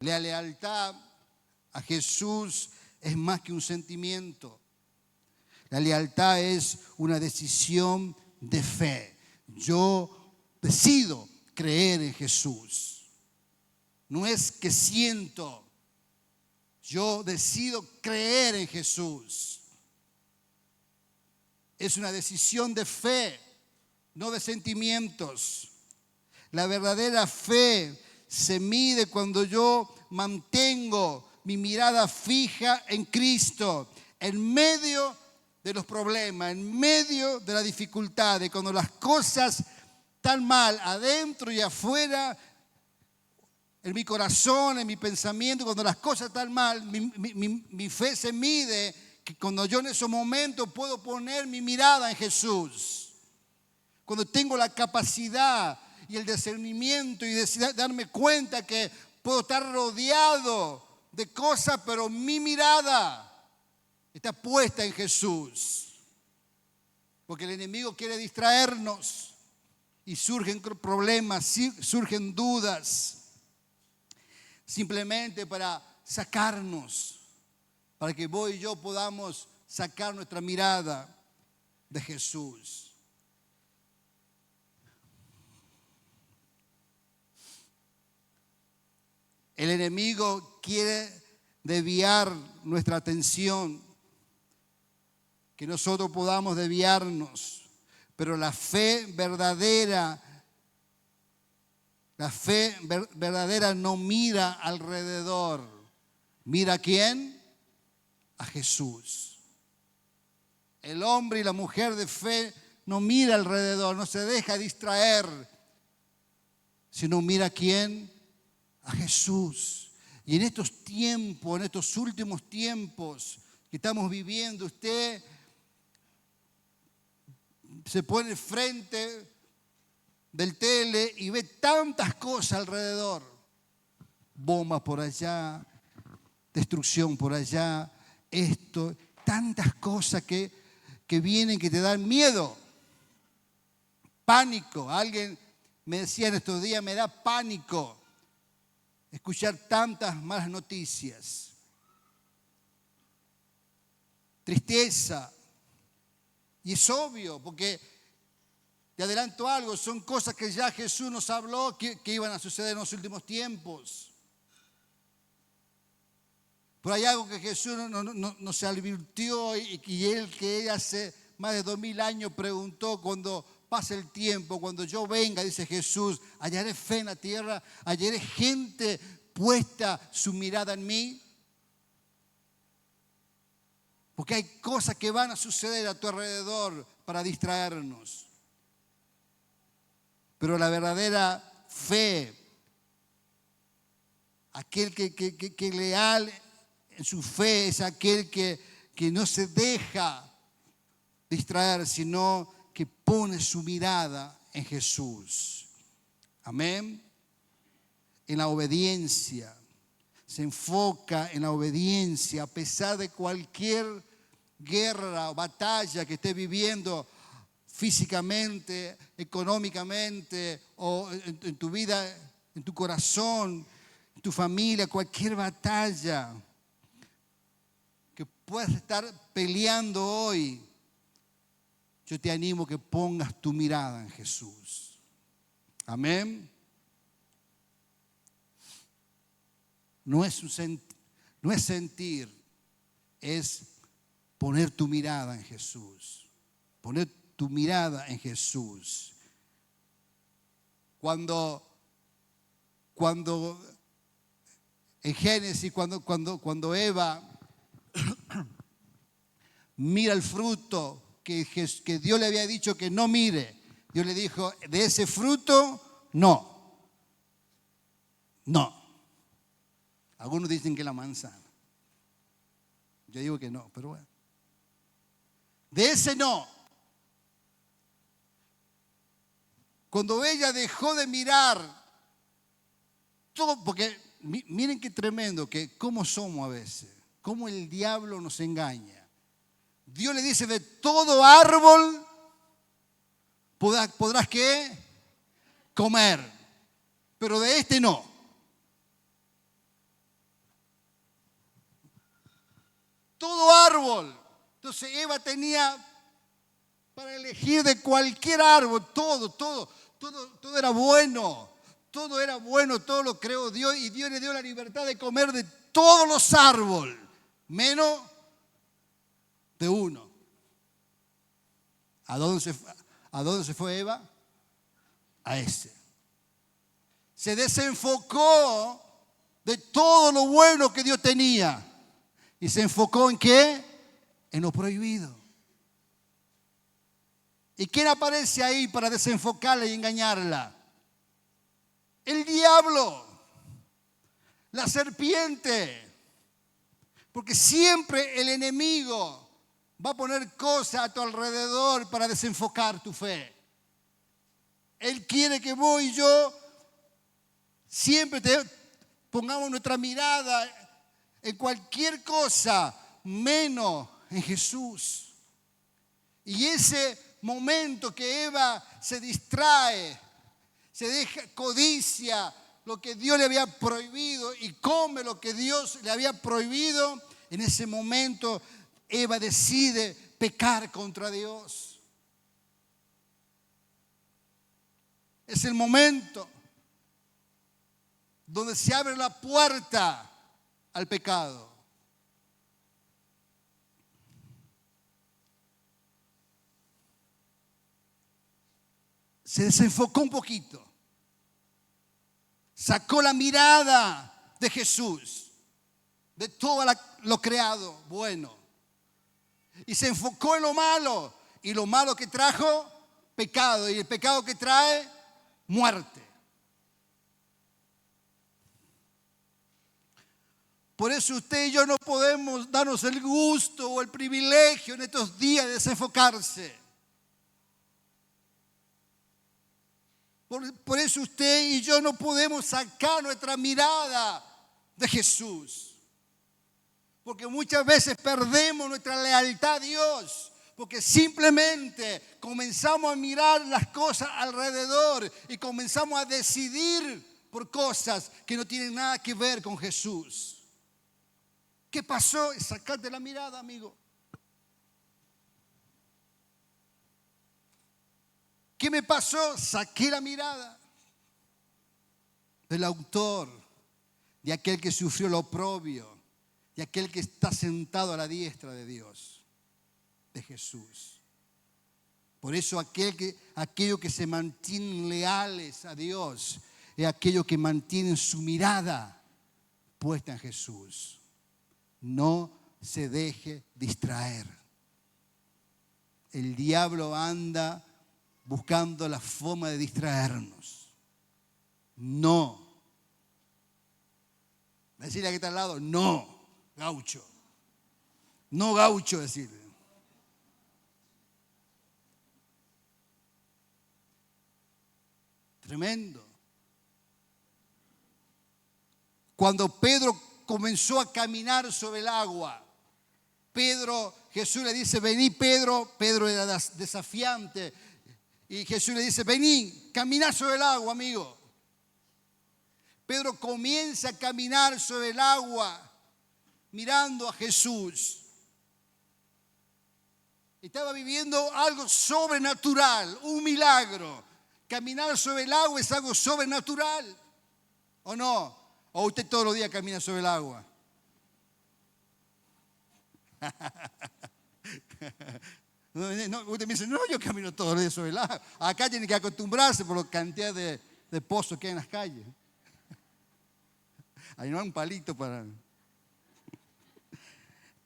La lealtad a Jesús es más que un sentimiento. La lealtad es una decisión de fe. Yo decido creer en Jesús. No es que siento. Yo decido creer en Jesús. Es una decisión de fe, no de sentimientos. La verdadera fe se mide cuando yo mantengo mi mirada fija en Cristo, en medio de los problemas, en medio de las dificultades, cuando las cosas están mal adentro y afuera, en mi corazón, en mi pensamiento, cuando las cosas están mal, mi fe se mide que cuando yo en esos momentos puedo poner mi mirada en Jesús. Cuando tengo la capacidad y el discernimiento y darme cuenta que puedo estar rodeado de cosas, pero mi mirada está puesta en Jesús. Porque el enemigo quiere distraernos y surgen problemas, surgen dudas. Simplemente para sacarnos, para que vos y yo podamos sacar nuestra mirada de Jesús. El enemigo quiere desviar nuestra atención, que nosotros podamos desviarnos, pero la fe verdadera no mira alrededor. ¿Mira a quién? A Jesús. El hombre y la mujer de fe no mira alrededor, no se deja distraer, sino mira a quién? A Jesús. Y en estos tiempos, en estos últimos tiempos que estamos viviendo, usted se pone frente del tele y ve tantas cosas alrededor. Bombas por allá, destrucción por allá, esto, tantas cosas que vienen que te dan miedo, pánico. Alguien me decía en estos días, me da pánico escuchar tantas malas noticias. Tristeza. Y es obvio, porque te adelanto algo, son cosas que ya Jesús nos habló que iban a suceder en los últimos tiempos. Pero hay algo que Jesús no se advirtió y él que hace más de 2000 años preguntó: cuando pase el tiempo, cuando yo venga, dice Jesús, hallaré fe en la tierra, hallaré gente puesta su mirada en mí. Porque hay cosas que van a suceder a tu alrededor para distraernos. Pero la verdadera fe, aquel que es leal en su fe, es aquel que no se deja distraer, sino que pone su mirada en Jesús. Amén. En la obediencia. Se enfoca en la obediencia a pesar de cualquier guerra o batalla que esté viviendo físicamente, económicamente o en tu vida, en tu corazón, en tu familia, cualquier batalla que puedas estar peleando hoy. Yo te animo que pongas tu mirada en Jesús. Amén. No es sentir, es poner tu mirada en Jesús. Poner tu mirada en Jesús. Cuando en Génesis, cuando Eva mira el fruto que Dios le había dicho que no mire, Dios le dijo: de ese fruto, no. Algunos dicen que la manzana. Yo digo que no, pero bueno. De ese no. Cuando ella dejó de mirar todo, porque miren qué tremendo, que cómo somos a veces, cómo el diablo nos engaña. Dios le dice: de todo árbol podrás ¿qué? Comer, pero de este no. todo árbol. Entonces Eva tenía para elegir de cualquier árbol, todo era bueno. Todo era bueno, todo lo creó Dios y Dios le dio la libertad de comer de todos los árboles, menos de uno. ¿A dónde se fue Eva? A ese. Se desenfocó de todo lo bueno que Dios tenía. ¿Y se enfocó en qué? En lo prohibido. ¿Y quién aparece ahí para desenfocarla y engañarla? El diablo, la serpiente. Porque siempre el enemigo va a poner cosas a tu alrededor para desenfocar tu fe. Él quiere que vos y yo siempre pongamos nuestra mirada en cualquier cosa, menos en Jesús. Y ese momento que Eva se distrae, se deja codicia lo que Dios le había prohibido y come lo que Dios le había prohibido, en ese momento Eva decide pecar contra Dios. Es el momento donde se abre la puerta al pecado. Se desenfocó un poquito. Sacó la mirada de Jesús, de todo lo creado bueno. Y se enfocó en lo malo. Y lo malo que trajo, pecado. Y el pecado que trae, muerte. Por eso usted y yo no podemos darnos el gusto o el privilegio en estos días de desenfocarse. Por eso usted y yo no podemos sacar nuestra mirada de Jesús. Porque muchas veces perdemos nuestra lealtad a Dios. Porque simplemente comenzamos a mirar las cosas alrededor y comenzamos a decidir por cosas que no tienen nada que ver con Jesús. ¿Qué pasó? Sacarte la mirada, amigo. ¿Qué me pasó? Saqué la mirada del autor, de aquel que sufrió lo oprobio, de aquel que está sentado a la diestra de Dios, de Jesús. Por eso aquellos que se mantienen leales a Dios es aquellos que mantienen su mirada puesta en Jesús. No se deje distraer. El diablo anda buscando la forma de distraernos. No. Decirle a que está al lado, no, gaucho. No, gaucho, decirle. Tremendo. Cuando Pedro comenzó a caminar sobre el agua, Jesús le dice, vení Pedro. Pedro era desafiante. Y Jesús le dice, vení, camina sobre el agua, amigo. Pedro comienza a caminar sobre el agua, mirando a Jesús. Estaba viviendo algo sobrenatural, un milagro. Caminar sobre el agua es algo sobrenatural, ¿o no? ¿O usted todos los días camina sobre el agua? No, usted me dice, no, yo camino todos los días sobre el agua. Acá tiene que acostumbrarse por la cantidad de pozos que hay en las calles. Ahí no hay un palito para...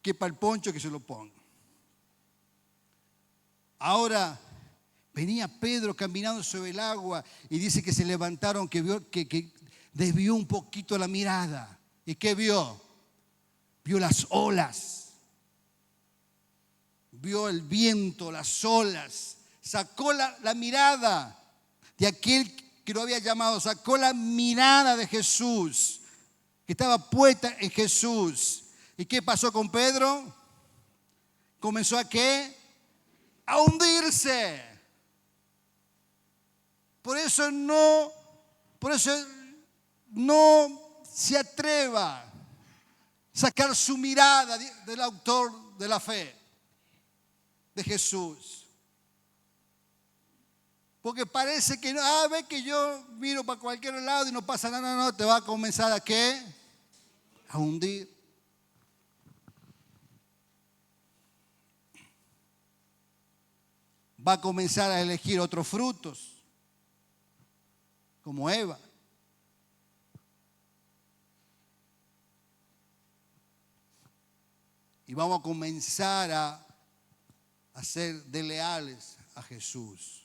Que para el poncho que se lo ponga. Ahora, venía Pedro caminando sobre el agua y dice que se levantaron, que desvió un poquito la mirada. ¿Y qué vio? Vio las olas. Vio el viento, las olas. Sacó la mirada de aquel que lo había llamado. Sacó la mirada de Jesús, que estaba puesta en Jesús. ¿Y qué pasó con Pedro? ¿Comenzó a qué? A hundirse. Por eso no se atreva sacar su mirada del autor de la fe, de Jesús. Porque parece que, ve que yo miro para cualquier lado y no pasa nada, no, te va a comenzar a ¿qué? A hundir. Va a comenzar a elegir otros frutos, como Eva. Y vamos a comenzar a ser desleales a Jesús.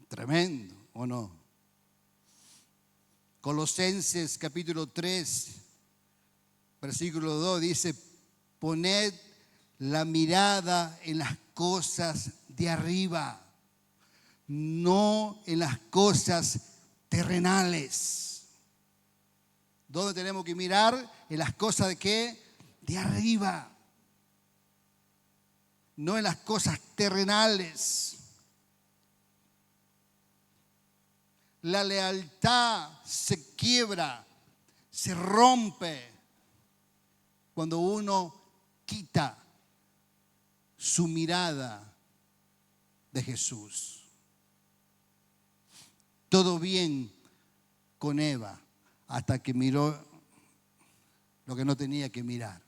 Tremendo, ¿o no? Colosenses capítulo 3, versículo 2 dice, poned la mirada en las cosas de arriba, no en las cosas terrenales. ¿Dónde tenemos que mirar? En las cosas de ¿qué? De arriba, no en las cosas terrenales. La lealtad se quiebra, se rompe cuando uno quita su mirada de Jesús. Todo bien con Eva hasta que miró lo que no tenía que mirar.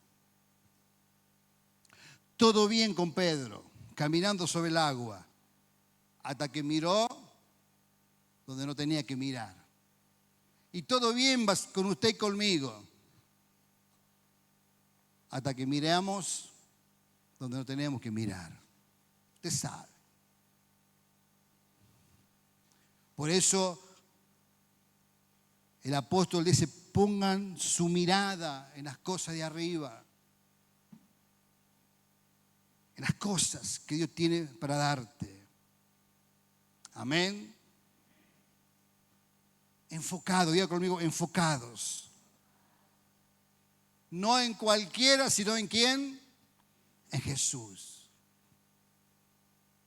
Todo bien con Pedro, caminando sobre el agua, hasta que miró donde no tenía que mirar. Y todo bien con usted y conmigo, hasta que miremos donde no tenemos que mirar. Usted sabe. Por eso el apóstol dice, pongan su mirada en las cosas de arriba, en las cosas que Dios tiene para darte. Amén. Enfocado, diga conmigo, enfocados. No en cualquiera, sino en quién? En Jesús.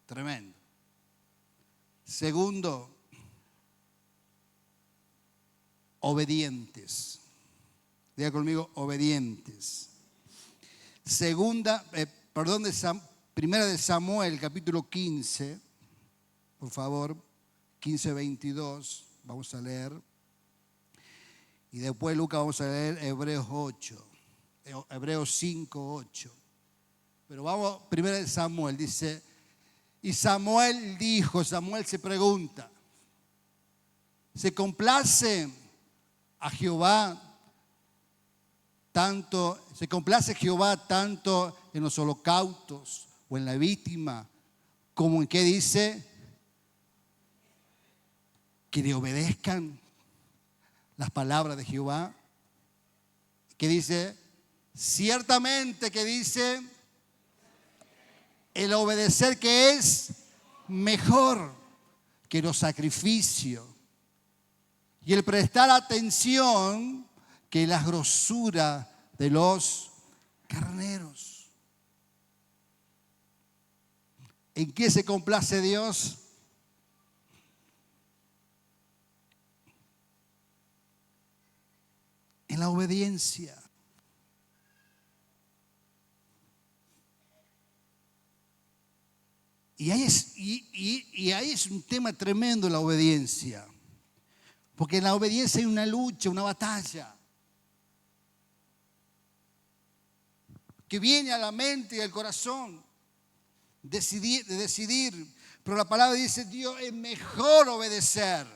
Tremendo. Segundo, obedientes. Diga conmigo, obedientes. Primera de Samuel, capítulo 15, por favor, 15:22. Vamos a leer. Y después, Lucas, vamos a leer Hebreos 5:8. Pero vamos, primero de Samuel, dice, y Samuel dijo, Samuel se pregunta, ¿se complace a Jehová tanto en los holocaustos o en la víctima, como en qué dice? Que le obedezcan las palabras de Jehová. Que dice, ciertamente que dice, el obedecer que es mejor que los sacrificios y el prestar atención que la grosura de los carneros. ¿En qué se complace Dios? En la obediencia. Y ahí es un tema tremendo la obediencia. Porque en la obediencia hay una lucha, una batalla. Que viene a la mente y al corazón. Decidir. Pero la palabra dice, Dios, es mejor obedecer.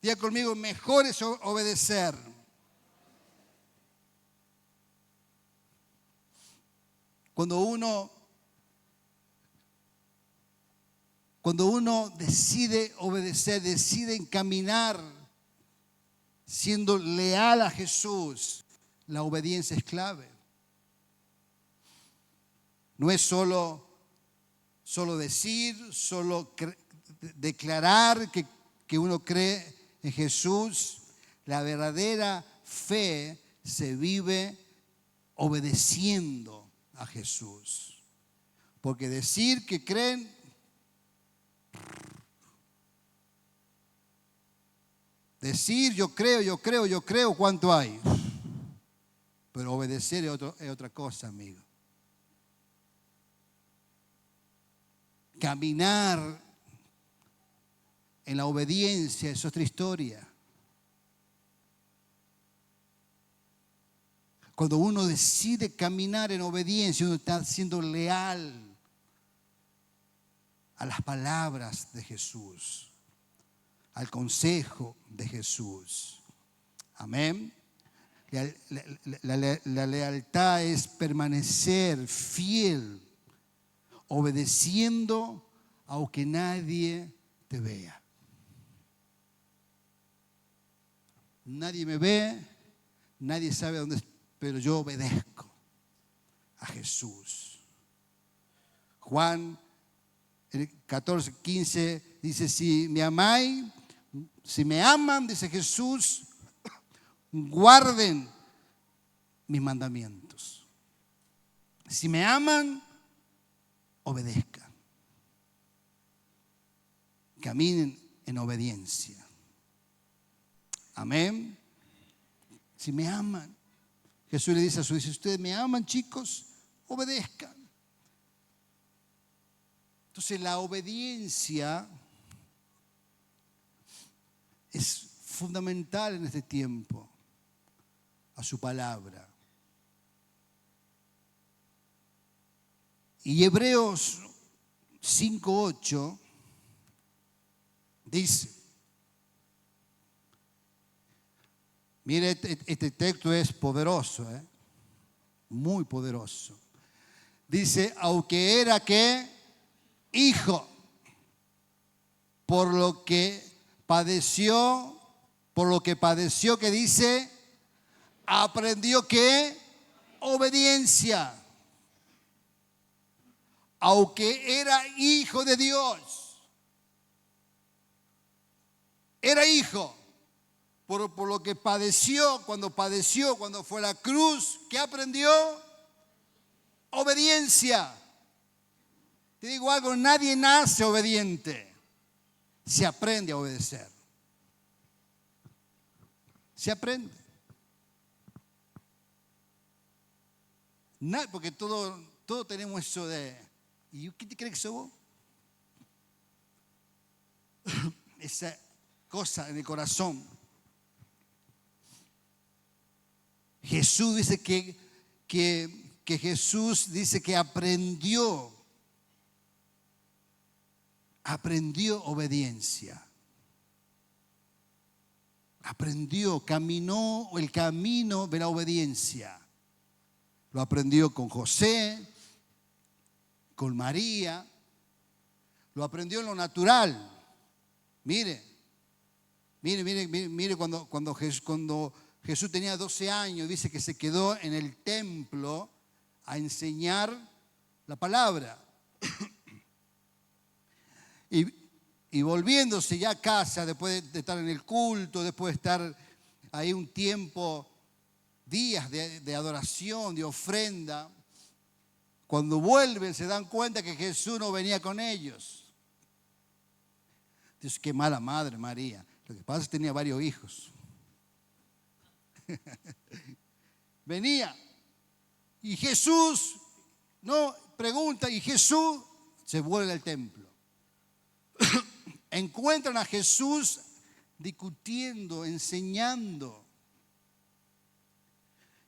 Diga conmigo, mejor es obedecer. Cuando uno decide obedecer, decide encaminar, siendo leal a Jesús, la obediencia es clave. No es solo decir, solo declarar que uno cree en Jesús. La verdadera fe se vive obedeciendo a Jesús. Porque decir que creen Decir yo creo, ¿cuánto hay? Pero obedecer es otra cosa, amigo. Caminar en la obediencia es otra historia. Cuando uno decide caminar en obediencia, uno está siendo leal a las palabras de Jesús, al consejo de Jesús. Amén. La lealtad es permanecer fiel, obedeciendo aunque nadie te vea. Nadie me ve, nadie sabe dónde estoy, pero yo obedezco a Jesús. Juan 14:15 dice, si me amáis, si me aman, dice Jesús, guarden mis mandamientos. Si me aman, obedezcan. Caminen en obediencia. Amén. Si me aman. Jesús le dice a sus discípulos, si ustedes me aman, chicos, obedezcan. Entonces la obediencia es fundamental en este tiempo a su palabra. Y Hebreos 5:8 dice, mire, este texto es poderoso, muy poderoso. Dice, aunque era que hijo, por lo que padeció, que dice, aprendió que obediencia. Aunque era hijo de Dios, era hijo. Por lo que padeció, cuando fue a la cruz, ¿qué aprendió? Obediencia. Te digo algo, nadie nace obediente. Se aprende a obedecer. Se aprende. Porque todos tenemos eso de, ¿y qué te crees que sos vos? Esa cosa en el corazón. Jesús dice que Jesús dice que aprendió obediencia. Caminó el camino de la obediencia. Lo aprendió con José, con María, lo aprendió en lo natural. Mire cuando Jesús tenía 12 años, dice que se quedó en el templo a enseñar la palabra. Y volviéndose ya a casa, después de estar en el culto, después de estar ahí un tiempo, días de adoración, de ofrenda, cuando vuelven se dan cuenta que Jesús no venía con ellos. Entonces, qué mala madre María. Lo que pasa es que tenía varios hijos. Venía y Jesús no pregunta, y Jesús se vuelve al templo. Encuentran a Jesús discutiendo, enseñando.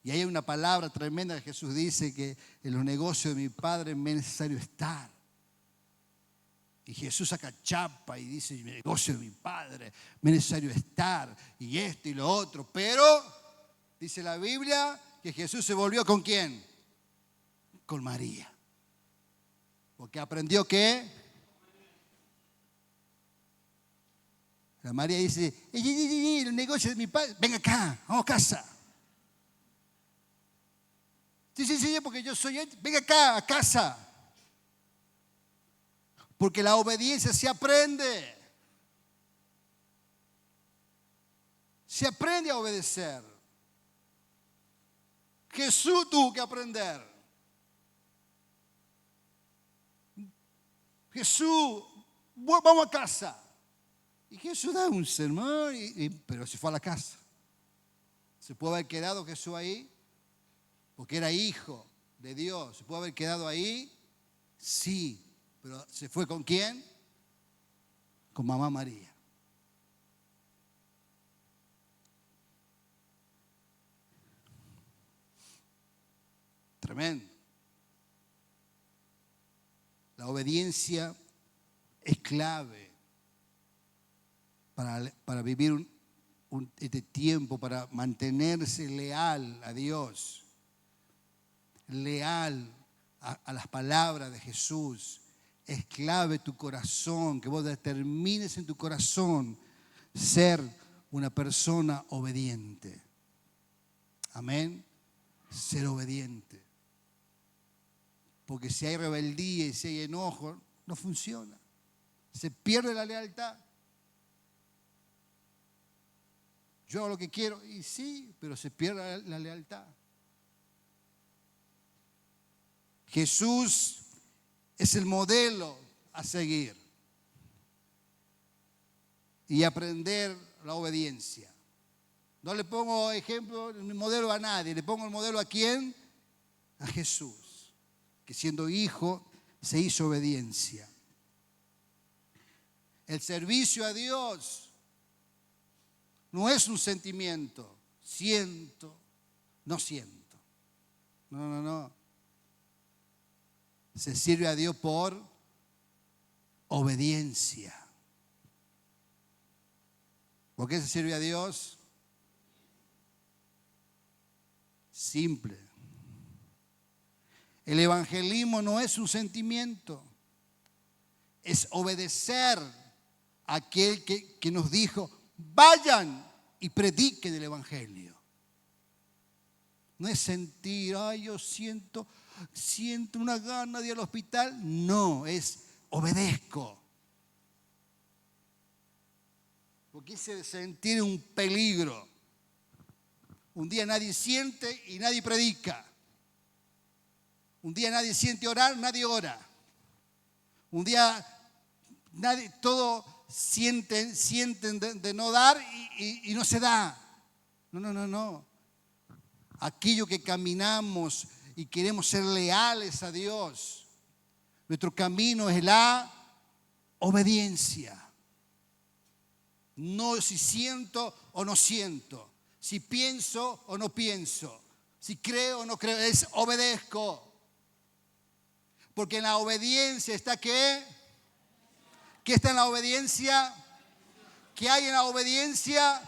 Y hay una palabra tremenda que Jesús dice, que en los negocios de mi Padre me es necesario estar. Y Jesús saca chapa y dice, en el negocio de mi Padre me es necesario estar, y esto y lo otro. Pero dice la Biblia que Jesús se volvió ¿con quién? Con María. Porque aprendió que la María dice, el negocio de mi padre, ven acá, vamos a casa. Sí, porque yo soy él, ven acá, a casa. Porque la obediencia se aprende. Se aprende a obedecer. Jesús tuvo que aprender. Jesús, vamos a casa. Y Jesús da un sermón, pero se fue a la casa. ¿Se puede haber quedado Jesús ahí? Porque era hijo de Dios. ¿Se puede haber quedado ahí? Sí. ¿Pero se fue con quién? Con mamá María. Tremendo. La obediencia es clave para vivir este tiempo, para mantenerse leal a Dios, leal a las palabras de Jesús. Es clave tu corazón, que vos determines en tu corazón ser una persona obediente. Amén. Ser obediente. Porque si hay rebeldía y si hay enojo, no funciona. Se pierde la lealtad. Yo hago lo que quiero, y sí, pero se pierde la lealtad. Jesús es el modelo a seguir y aprender la obediencia. No le pongo ejemplo, ni modelo a nadie, le pongo el modelo ¿a quién? A Jesús, que siendo hijo se hizo obediencia. El servicio a Dios no es un sentimiento, siento, no siento. No. Se sirve a Dios por obediencia. ¿Por qué se sirve a Dios? Simple. El evangelismo no es un sentimiento, es obedecer a aquel que nos dijo, vayan y prediquen el evangelio. No es sentir, ay, yo siento una gana de ir al hospital. No, es obedezco. Porque ese sentir un peligro. Un día nadie siente y nadie predica. Un día nadie siente orar, nadie ora. Un día todos sienten de no dar y no se da. No. Aquello que caminamos y queremos ser leales a Dios, nuestro camino es la obediencia. No si siento o no siento, si pienso o no pienso, si creo o no creo, es obedezco. Porque en la obediencia está ¿qué? ¿Qué está en la obediencia? ¿Qué hay en la obediencia?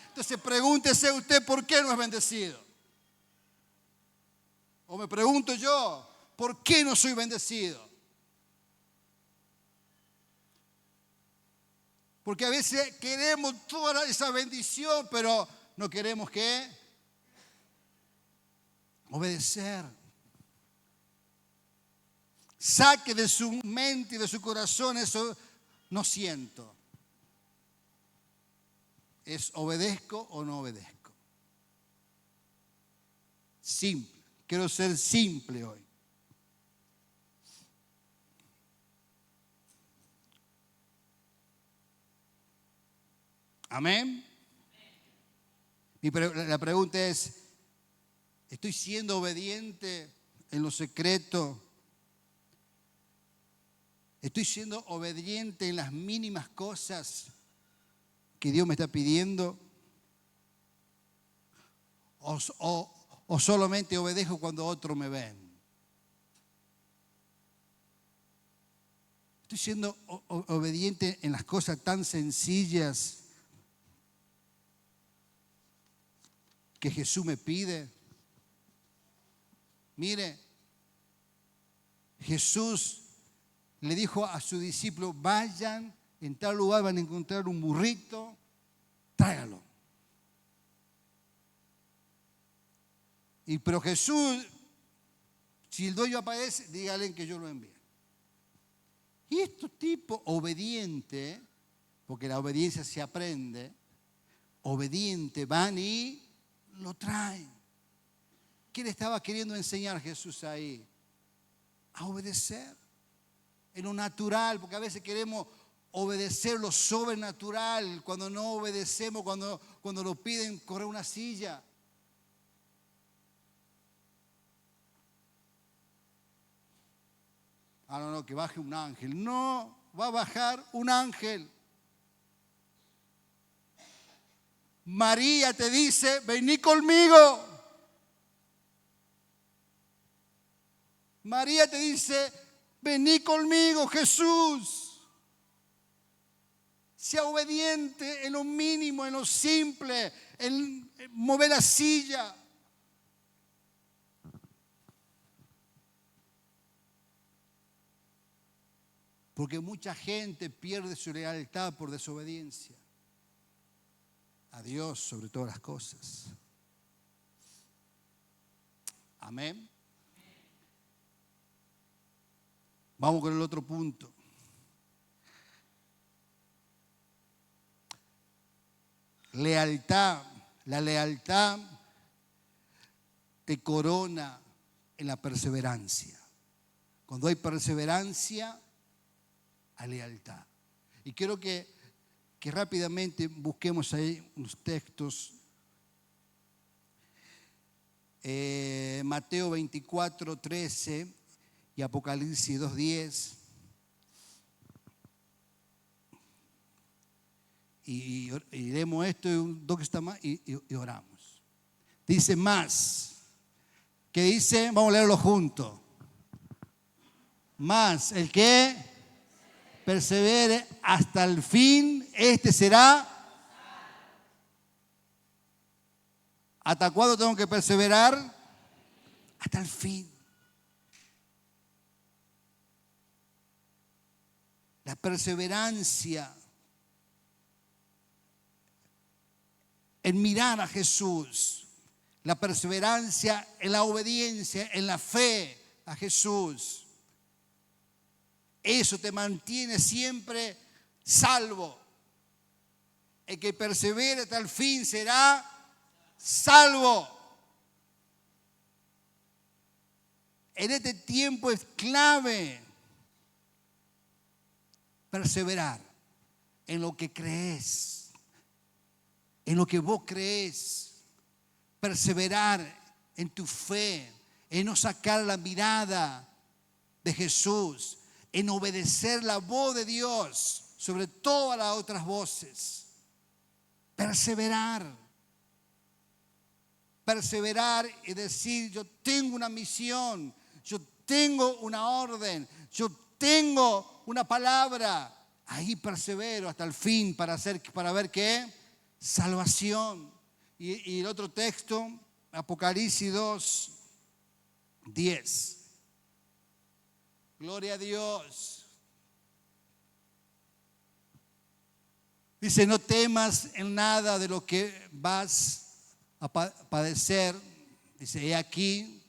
Entonces pregúntese usted por qué no es bendecido. O me pregunto yo, ¿por qué no soy bendecido? Porque a veces queremos toda esa bendición, pero no queremos ¿qué? Obedecer. Saque de su mente y de su corazón eso, no siento. Es obedezco o no obedezco. Simple. Quiero ser simple hoy. Amén. La pregunta es, ¿estoy siendo obediente en lo secreto? ¿Estoy siendo obediente en las mínimas cosas que Dios me está pidiendo? ¿O solamente obedezco cuando otros me ven? ¿Estoy siendo obediente en las cosas tan sencillas que Jesús me pide? Mire, Jesús le dijo a sus discípulos, vayan, en tal lugar van a encontrar un burrito, tráigalo. Pero Jesús, si el dueño aparece, díganle que yo lo envíe. Y estos tipos obedientes, porque la obediencia se aprende, obedientes van y lo traen. ¿Qué le estaba queriendo enseñar Jesús ahí? A obedecer. En lo natural, porque a veces queremos obedecer lo sobrenatural cuando no obedecemos, cuando nos piden correr una silla. Ah, no, que baje un ángel. No, va a bajar un ángel. María te dice, vení conmigo. María te dice, vení conmigo, Jesús. Sea obediente en lo mínimo, en lo simple, en mover la silla. Porque mucha gente pierde su lealtad por desobediencia a Dios sobre todas las cosas. Amén. Vamos con el otro punto. Lealtad. La lealtad te corona en la perseverancia. Cuando hay perseverancia, hay lealtad. Y quiero que rápidamente busquemos ahí unos textos. Mateo 24:13 y Apocalipsis 2:10. Y leemos esto y dos que está más y oramos. Dice más. ¿Qué dice? Vamos a leerlo juntos. Más el que persevere hasta el fin, este será. ¿Hasta cuándo tengo que perseverar? Hasta el fin. La perseverancia en mirar a Jesús, la perseverancia en la obediencia, en la fe a Jesús. Eso te mantiene siempre salvo. El que persevere hasta el fin será salvo. En este tiempo es clave perseverar en lo que crees, en lo que vos crees. Perseverar en tu fe, en no sacar la mirada de Jesús, en obedecer la voz de Dios sobre todas las otras voces. Perseverar. Perseverar y decir, yo tengo una misión, yo tengo una orden, yo tengo una palabra. Ahí persevero hasta el fin para ver qué, salvación. Y el otro texto, Apocalipsis 2:10. Gloria a Dios. Dice, no temas en nada de lo que vas a padecer. Dice, he aquí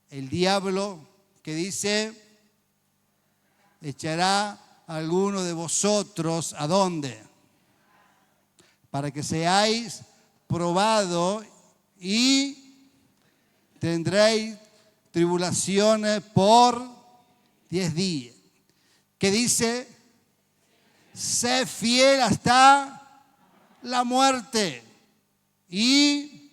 el diablo que dice, echará a alguno de vosotros, ¿a dónde? Para que seáis probado y tendréis tribulaciones por 10 días. Que dice, sé fiel hasta la muerte y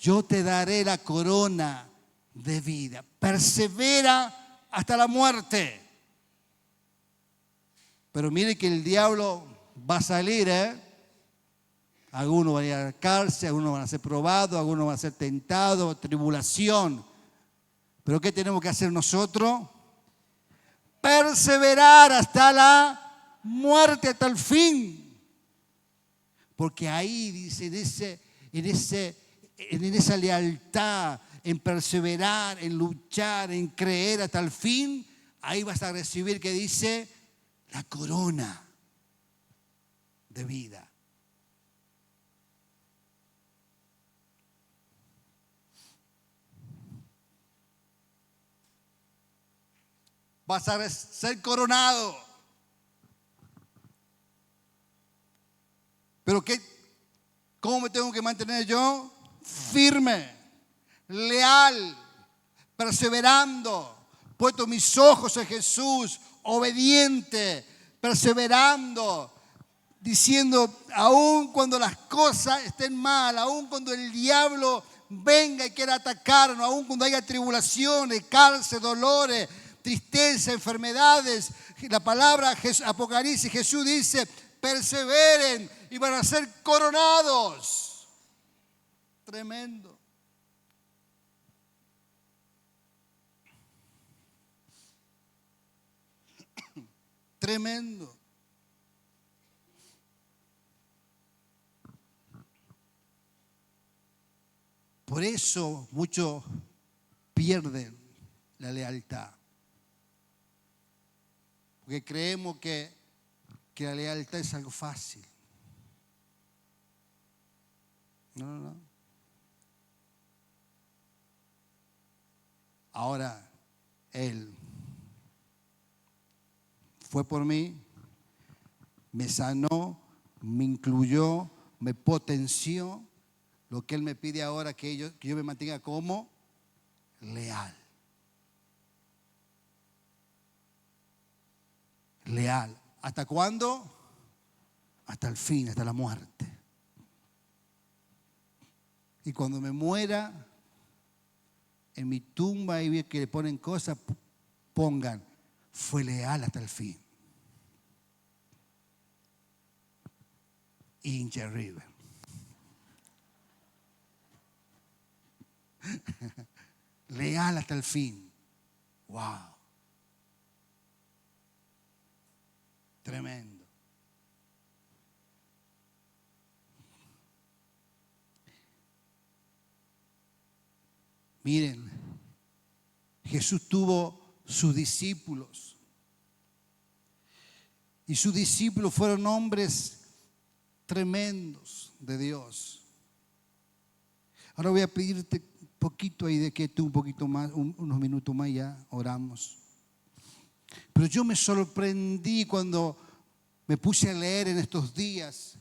yo te daré la corona de vida. Persevera hasta la muerte. Pero mire que el diablo va a salir, Algunos van a ir a la cárcel, algunos van a ser probados, algunos van a ser tentados, tribulación. Pero ¿qué tenemos que hacer nosotros? Perseverar hasta la muerte, hasta el fin. Porque ahí dice, en esa lealtad, en perseverar, en luchar, en creer hasta el fin, ahí vas a recibir, que dice, la corona de vida. Vas a ser coronado. Pero ¿cómo me tengo que mantener yo? Firme, leal, perseverando, puesto mis ojos en Jesús, obediente, perseverando, diciendo, aun cuando las cosas estén mal, aun cuando el diablo venga y quiera atacarnos, aun cuando haya tribulaciones, cárcel, dolores, tristeza, enfermedades, la palabra Apocalipsis, Jesús dice, perseveren y van a ser coronados. Tremendo. Tremendo. Por eso muchos pierden la lealtad. Porque creemos que la lealtad es algo fácil. No. Ahora, Él fue por mí, me sanó, me incluyó, me potenció. Lo que Él me pide ahora que yo me mantenga como leal. Leal. ¿Hasta cuándo? Hasta el fin, hasta la muerte. Y cuando me muera, en mi tumba ahí que le ponen cosas, pongan, fue leal hasta el fin. Inge River. Leal hasta el fin. Wow. Tremendo. Miren, Jesús tuvo sus discípulos. Y sus discípulos fueron hombres tremendos de Dios. Ahora voy a pedirte un poquito ahí de que tú un poquito más, unos minutos más ya oramos. Pero yo me sorprendí cuando me puse a leer en estos días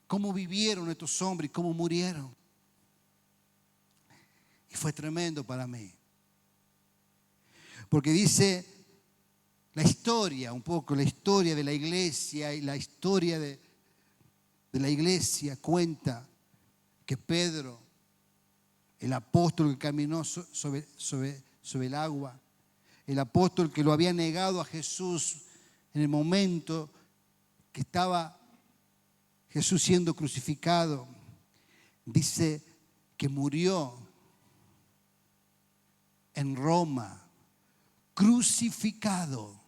cómo vivieron estos hombres y cómo murieron. Y fue tremendo para mí. Porque dice la historia, un poco la historia de la iglesia y la historia de la iglesia cuenta que Pedro, el apóstol que caminó sobre el agua, el apóstol que lo había negado a Jesús en el momento que estaba Jesús siendo crucificado, dice que murió en Roma, crucificado,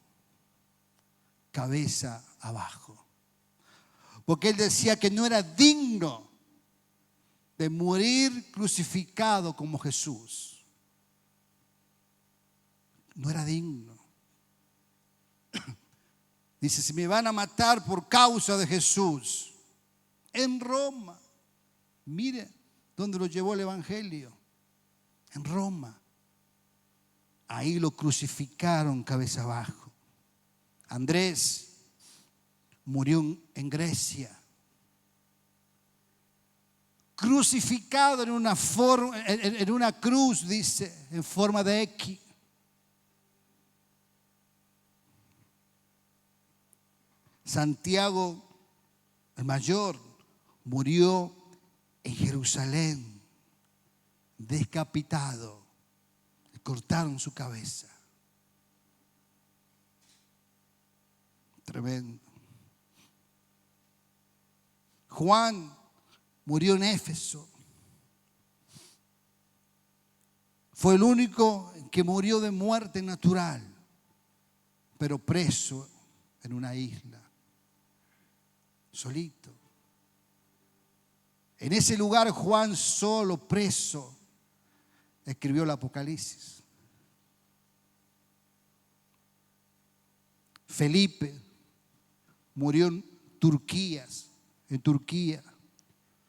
cabeza abajo. Porque él decía que no era digno de morir crucificado como Jesús. No era digno. Dice, si me van a matar por causa de Jesús, en Roma, mire dónde lo llevó el Evangelio, en Roma. Ahí lo crucificaron cabeza abajo. Andrés murió en Grecia, crucificado en una cruz, dice, en forma de X. Santiago, el mayor, murió en Jerusalén, decapitado. Le cortaron su cabeza. Tremendo. Juan murió en Éfeso. Fue el único que murió de muerte natural, pero preso en una isla, solito. En ese lugar Juan, solo, preso, escribió el Apocalipsis. Felipe murió en Turquía,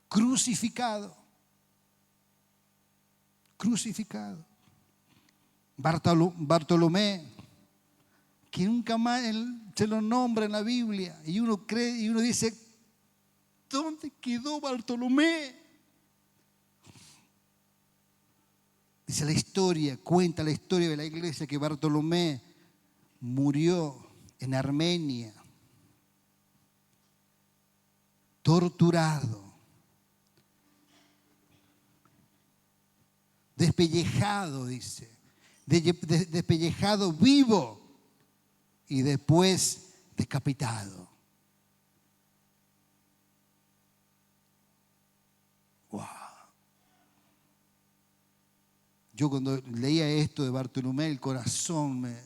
crucificado. Bartolomé, que nunca más se lo nombra en la Biblia, y uno cree y uno dice, ¿dónde quedó Bartolomé? Dice la historia, cuenta la historia de la iglesia que Bartolomé murió en Armenia, torturado, despellejado, dice, despellejado vivo y después decapitado. Wow. Yo cuando leía esto de Bartolomé, el corazón me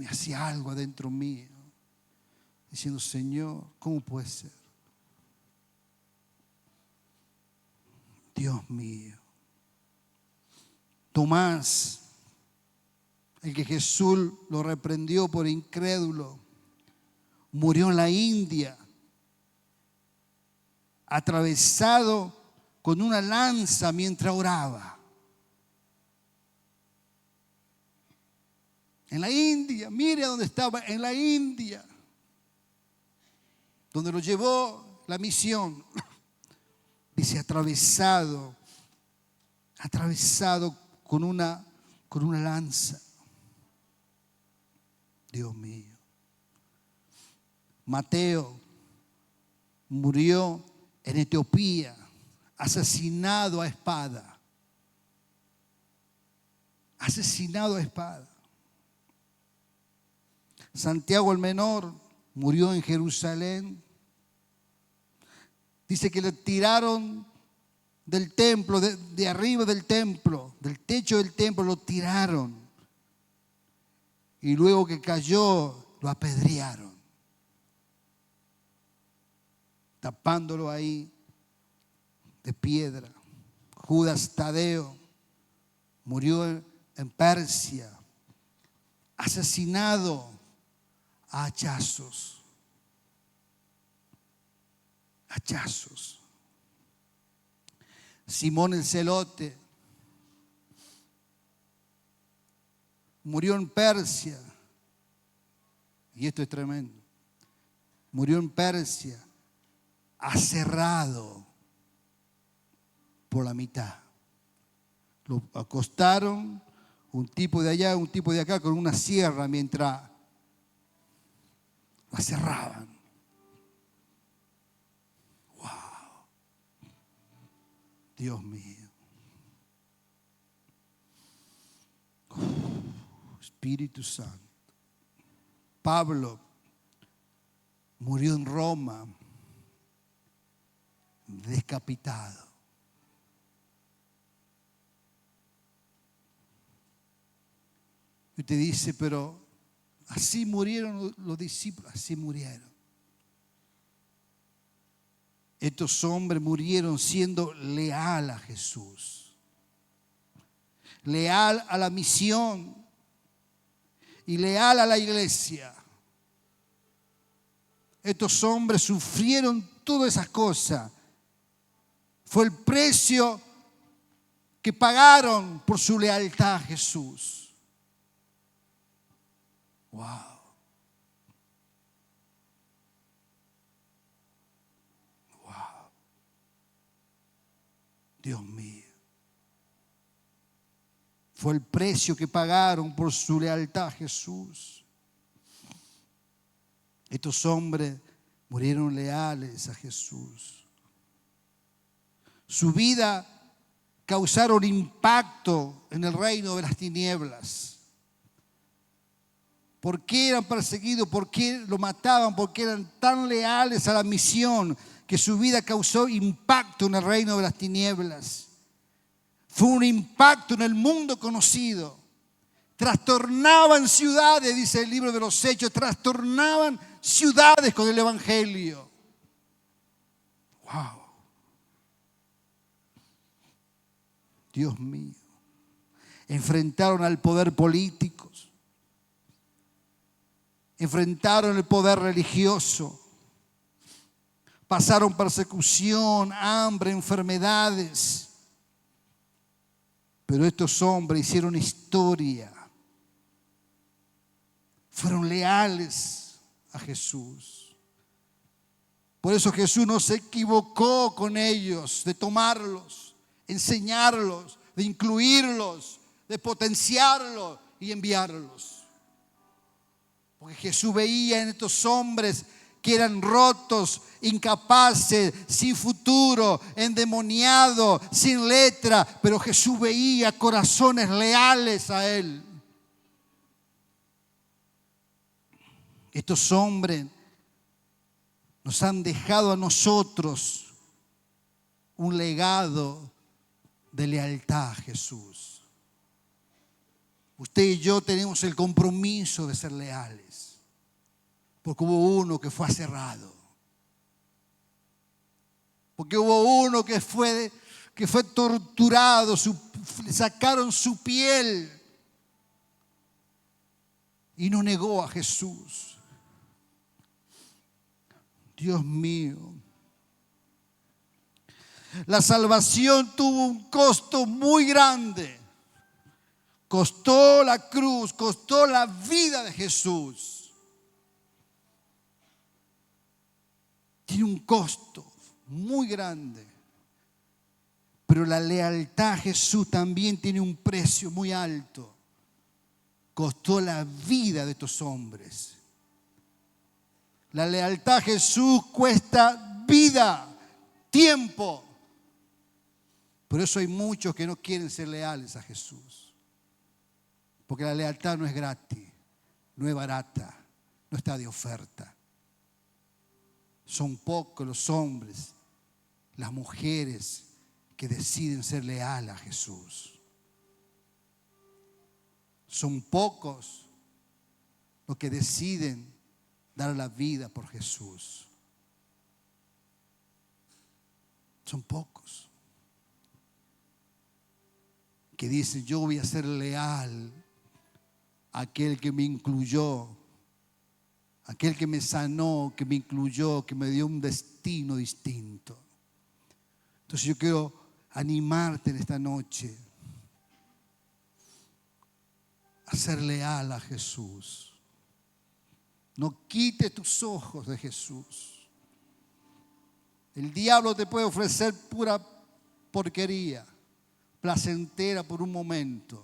hacía algo adentro mío, diciendo, Señor, ¿cómo puede ser? Dios mío. Tomás, el que Jesús lo reprendió por incrédulo, murió en la India, atravesado con una lanza mientras oraba. En la India, mire a dónde estaba, en la India, donde lo llevó la misión. Dice atravesado con una lanza. Dios mío. Mateo murió en Etiopía, asesinado a espada. Asesinado a espada. Santiago el menor murió en Jerusalén. Dice que le tiraron del templo, de arriba del templo, del techo del templo, lo tiraron. Y luego que cayó, lo apedrearon, tapándolo ahí de piedra. Judas Tadeo murió en Persia, asesinado a hachazos. Hachazos. Simón el Celote murió en Persia, y esto es tremendo, murió en Persia aserrado por la mitad. Lo acostaron, un tipo de allá, un tipo de acá, con una sierra mientras lo aserraban. Wow. Dios mío. Espíritu Santo. Pablo murió en Roma, decapitado. Y usted dice, pero así murieron los discípulos, así murieron. Estos hombres murieron siendo leal a Jesús, leal a la misión y leal a la iglesia. Estos hombres sufrieron todas esas cosas. Fue el precio que pagaron por su lealtad a Jesús. Wow. Wow. Dios mío. Fue el precio que pagaron por su lealtad a Jesús. Estos hombres murieron leales a Jesús. Su vida causaron impacto en el reino de las tinieblas. ¿Por qué eran perseguidos? ¿Por qué lo mataban? ¿Por qué eran tan leales a la misión que su vida causó impacto en el reino de las tinieblas? Fue un impacto en el mundo conocido. Trastornaban ciudades, dice el libro de los Hechos, trastornaban ciudades con el evangelio. Wow. Dios mío. Enfrentaron al poder político. Enfrentaron el poder religioso. Pasaron persecución, hambre, enfermedades. Pero estos hombres hicieron historia. Fueron leales a Jesús. Por eso Jesús no se equivocó con ellos de tomarlos. enseñarlos, de incluirlos, de potenciarlos y enviarlos. Porque Jesús veía en estos hombres que eran rotos, incapaces, sin futuro, endemoniados, sin letra, pero Jesús veía corazones leales a Él. Estos hombres nos han dejado a nosotros un legado de lealtad a Jesús. Usted y yo tenemos el compromiso de ser leales, porque hubo uno que fue aserrado, porque hubo uno que fue torturado, le sacaron su piel y no negó a Jesús. Dios mío, la salvación tuvo un costo muy grande. Costó la cruz, costó la vida de Jesús. Tiene un costo muy grande. Pero la lealtad a Jesús también tiene un precio muy alto. Costó la vida de estos hombres. La lealtad a Jesús cuesta vida, tiempo. Por eso hay muchos que no quieren ser leales a Jesús. Porque la lealtad no es gratis, no es barata, no está de oferta. Son pocos los hombres, las mujeres que deciden ser leales a Jesús. Son pocos los que deciden dar la vida por Jesús. Son pocos que dicen: yo voy a ser leal a aquel que me incluyó, aquel que me sanó, que me incluyó, que me dio un destino distinto. Entonces yo quiero animarte en esta noche a ser leal a Jesús. No quites tus ojos de Jesús. El diablo te puede ofrecer pura porquería, placentera por un momento.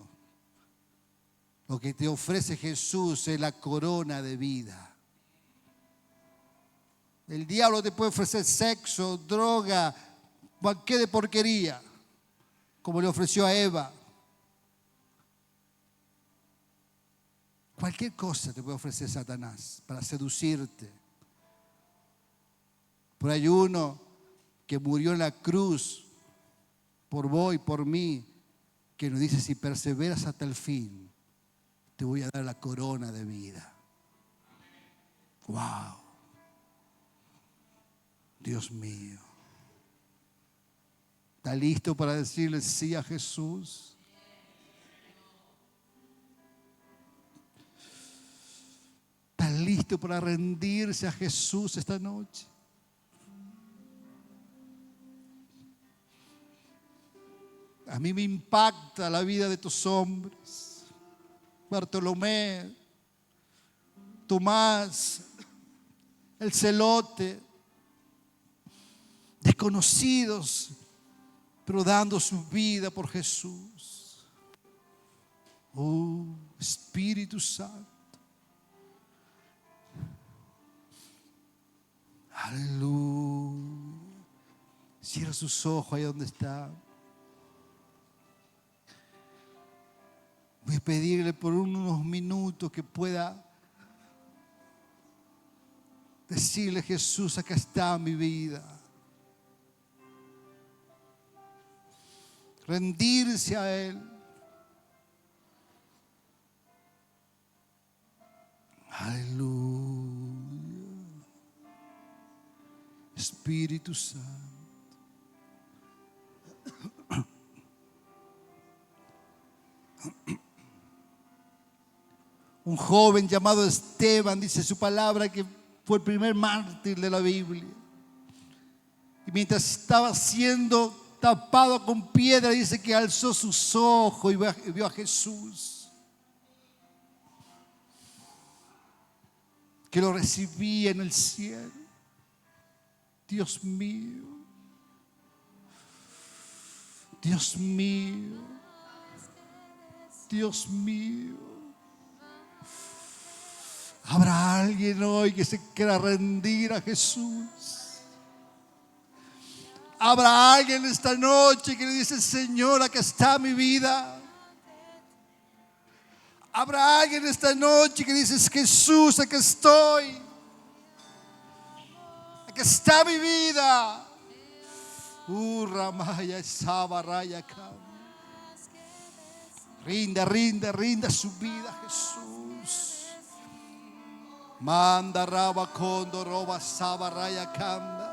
Lo que te ofrece Jesús es la corona de vida. El diablo te puede ofrecer sexo, droga, cualquier de porquería, como le ofreció a Eva. Cualquier cosa te puede ofrecer Satanás para seducirte. Pero hay uno que murió en la cruz por vos y por mí, que nos dice: si perseveras hasta el fin, te voy a dar la corona de vida. Wow. Dios mío. ¿Está listo para decirle sí a Jesús? ¿Está listo para rendirse a Jesús esta noche? A mí me impacta la vida de estos hombres. Bartolomé, Tomás, el celote, desconocidos, pero dando su vida por Jesús. Oh, Espíritu Santo. Aleluya. Cierra sus ojos ahí donde está. Voy a pedirle por unos minutos que pueda decirle: Jesús, acá está mi vida. Rendirse a Él. Aleluya. Espíritu Santo. Un joven llamado Esteban, dice su palabra, que fue el primer mártir de la Biblia. Y mientras estaba siendo tapado con piedra, dice que alzó sus ojos y vio a Jesús, que lo recibía en el cielo. Dios mío. Dios mío, Dios mío. ¿Habrá alguien hoy que se quiera rendir a Jesús? ¿Habrá alguien esta noche que le dice: Señor, acá está mi vida? ¿Habrá alguien esta noche que dice: Jesús, acá estoy? Acá está mi vida. Ramaya Sabaraya Kam. Rinda su vida a Jesús. Manda Raba Kondo Roba Sabaraya Kanda.